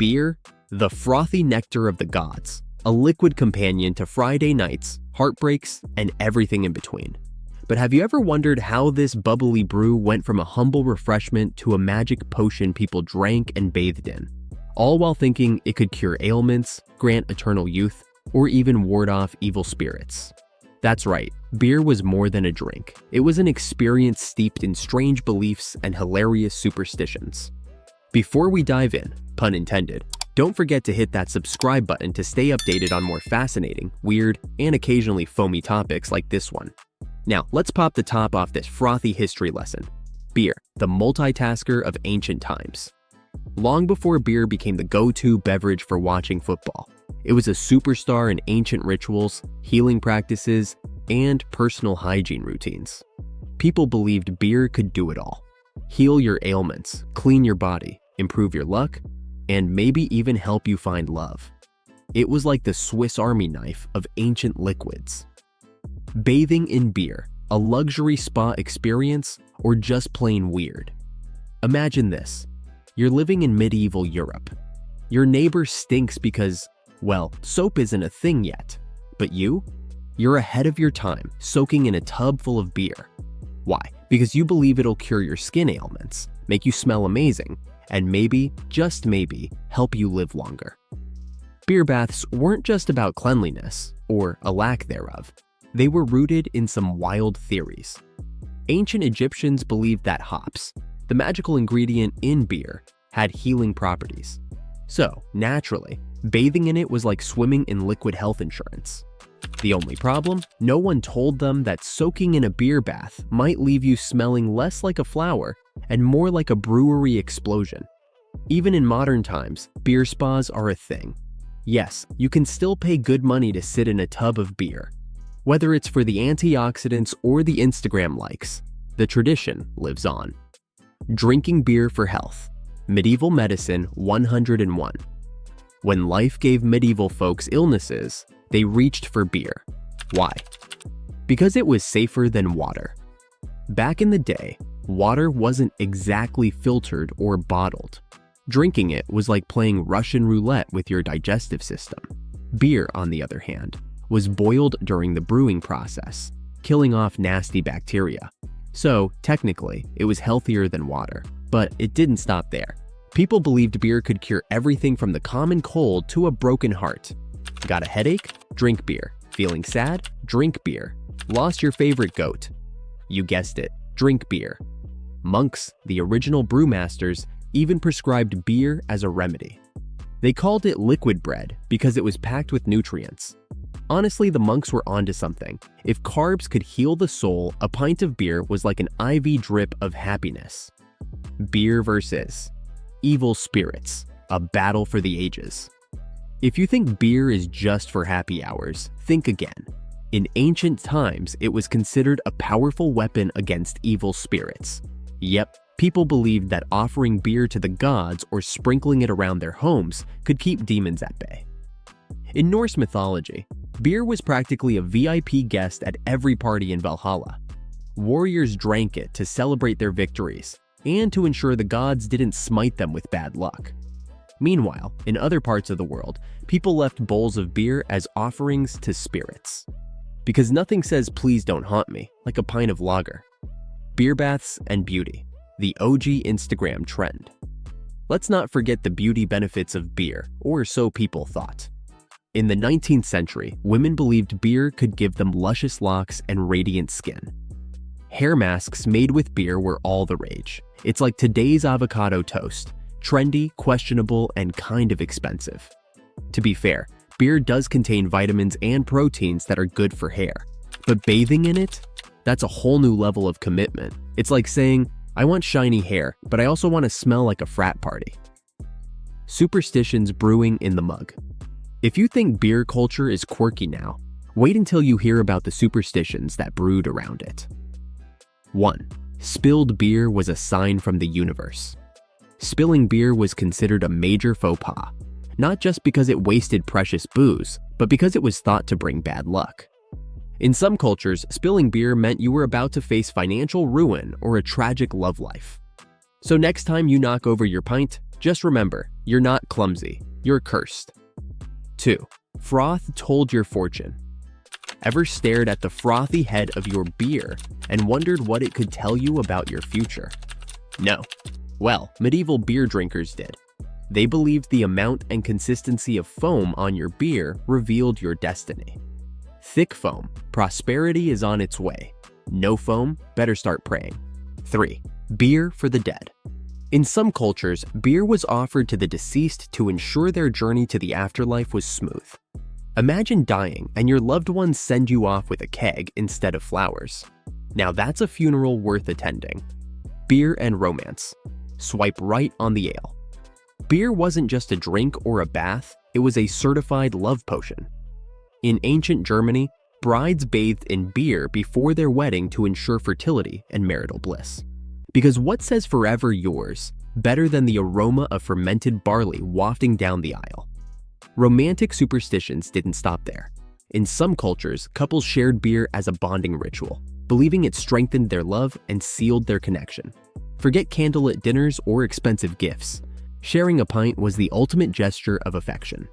Beer, the frothy nectar of the gods, a liquid companion to Friday nights, heartbreaks, and everything in between. But have you ever wondered how this bubbly brew went from a humble refreshment to a magic potion people drank and bathed in, all while thinking it could cure ailments, grant eternal youth, or even ward off evil spirits? That's right, beer was more than a drink. It was an experience steeped in strange beliefs and hilarious superstitions. Before we dive in, pun intended, don't forget to hit that subscribe button to stay updated on more fascinating, weird, and occasionally foamy topics like this one. Now, let's pop the top off this frothy history lesson. Beer, the multitasker of ancient times. Long before beer became the go-to beverage for watching football, it was a superstar in ancient rituals, healing practices, and personal hygiene routines. People believed beer could do it all. Heal your ailments, clean your body, improve your luck, and maybe even help you find love. It was like the Swiss Army knife of ancient liquids. Bathing in beer, a luxury spa experience, or just plain weird? Imagine this. You're living in medieval Europe. Your neighbor stinks because, well, soap isn't a thing yet. But you're ahead of your time, soaking in a tub full of beer. Why? Because you believe it'll cure your skin ailments, make you smell amazing, and maybe, just maybe, help you live longer. Beer baths weren't just about cleanliness, or a lack thereof. They were rooted in some wild theories. Ancient Egyptians believed that hops, the magical ingredient in beer, had healing properties. So, naturally, bathing in it was like swimming in liquid health insurance. The only problem? No one told them that soaking in a beer bath might leave you smelling less like a flower and more like a brewery explosion. Even in modern times, beer spas are a thing. Yes, you can still pay good money to sit in a tub of beer. Whether it's for the antioxidants or the Instagram likes, the tradition lives on. Drinking beer for health. Medieval Medicine 101. When life gave medieval folks illnesses, they reached for beer. Why? Because it was safer than water. Back in the day, water wasn't exactly filtered or bottled. Drinking it was like playing Russian roulette with your digestive system. Beer, on the other hand, was boiled during the brewing process, killing off nasty bacteria. So, technically, it was healthier than water. But it didn't stop there. People believed beer could cure everything from the common cold to a broken heart. Got a headache? Drink beer. Feeling sad? Drink beer. Lost your favorite goat? You guessed it, drink beer. Monks, the original brewmasters, even prescribed beer as a remedy. They called it liquid bread because it was packed with nutrients. Honestly, the monks were onto something. If carbs could heal the soul, a pint of beer was like an IV drip of happiness. Beer versus evil spirits, a battle for the ages. If you think beer is just for happy hours, think again. In ancient times, it was considered a powerful weapon against evil spirits. Yep, people believed that offering beer to the gods or sprinkling it around their homes could keep demons at bay. In Norse mythology, beer was practically a VIP guest at every party in Valhalla. Warriors drank it to celebrate their victories and to ensure the gods didn't smite them with bad luck. Meanwhile, in other parts of the world, people left bowls of beer as offerings to spirits. Because nothing says "please don't haunt me" like a pint of lager. Beer baths and beauty, the OG Instagram trend. Let's not forget the beauty benefits of beer, or so people thought. In the 19th century, women believed beer could give them luscious locks and radiant skin. Hair masks made with beer were all the rage. It's like today's avocado toast, trendy, questionable, and kind of expensive. To be fair, beer does contain vitamins and proteins that are good for hair, but bathing in it? That's a whole new level of commitment. It's like saying, I want shiny hair, but I also want to smell like a frat party. Superstitions brewing in the mug. If you think beer culture is quirky now, wait until you hear about the superstitions that brewed around it. 1. Spilled beer was a sign from the universe. Spilling beer was considered a major faux pas, not just because it wasted precious booze, but because it was thought to bring bad luck. In some cultures, spilling beer meant you were about to face financial ruin or a tragic love life. So next time you knock over your pint, just remember, You're not clumsy, you're cursed. 2. Froth told your fortune. Ever stared at the frothy head of your beer and wondered what it could tell you about your future? No. Well, medieval beer drinkers did. They believed the amount and consistency of foam on your beer revealed your destiny. Thick foam, prosperity is on its way. No foam, better start praying. 3. Beer for the dead. In some cultures, beer was offered to the deceased to ensure their journey to the afterlife was smooth. Imagine dying and your loved ones send you off with a keg instead of flowers. Now that's a funeral worth attending. Beer and romance. Swipe right on the ale. Beer wasn't just a drink or a bath, it was a certified love potion. In ancient Germany, brides bathed in beer before their wedding to ensure fertility and marital bliss. Because what says forever yours better than the aroma of fermented barley wafting down the aisle? Romantic superstitions didn't stop there. In some cultures, couples shared beer as a bonding ritual, believing it strengthened their love and sealed their connection. Forget candlelit dinners or expensive gifts. Sharing a pint was the ultimate gesture of affection.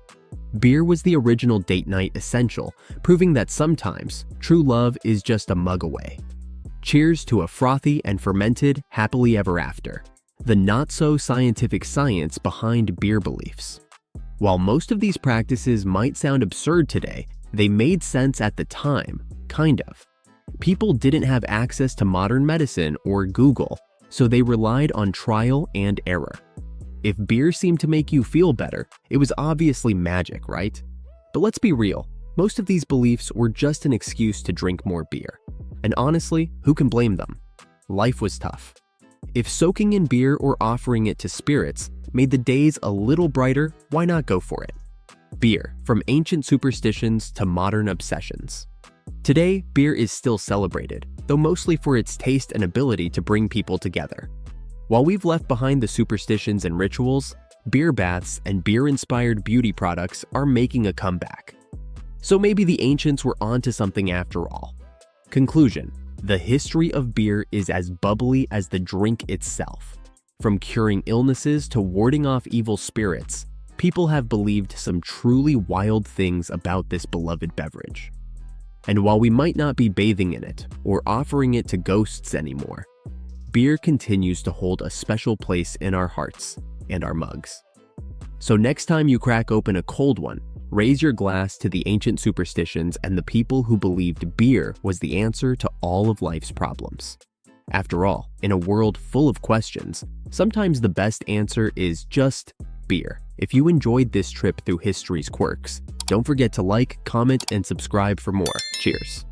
Beer was the original date night essential, proving that sometimes true love is just a mug away. Cheers to a frothy and fermented happily ever after, the not-so-scientific science behind beer beliefs. While most of these practices might sound absurd today, they made sense at the time, kind of. People didn't have access to modern medicine or Google, so they relied on trial and error. If beer seemed to make you feel better, it was obviously magic, right? But let's be real, most of these beliefs were just an excuse to drink more beer. And honestly, who can blame them? Life was tough. If soaking in beer or offering it to spirits made the days a little brighter, why not go for it? Beer, from ancient superstitions to modern obsessions. Today, beer is still celebrated, though mostly for its taste and ability to bring people together. While we've left behind the superstitions and rituals, beer baths and beer-inspired beauty products are making a comeback. So maybe the ancients were onto something after all. Conclusion: the history of beer is as bubbly as the drink itself. From curing illnesses to warding off evil spirits, people have believed some truly wild things about this beloved beverage. And while we might not be bathing in it or offering it to ghosts anymore, beer continues to hold a special place in our hearts and our mugs. So next time you crack open a cold one, raise your glass to the ancient superstitions and the people who believed beer was the answer to all of life's problems. After all, in a world full of questions, sometimes the best answer is just beer. If you enjoyed this trip through history's quirks, don't forget to like, comment, and subscribe for more. Cheers.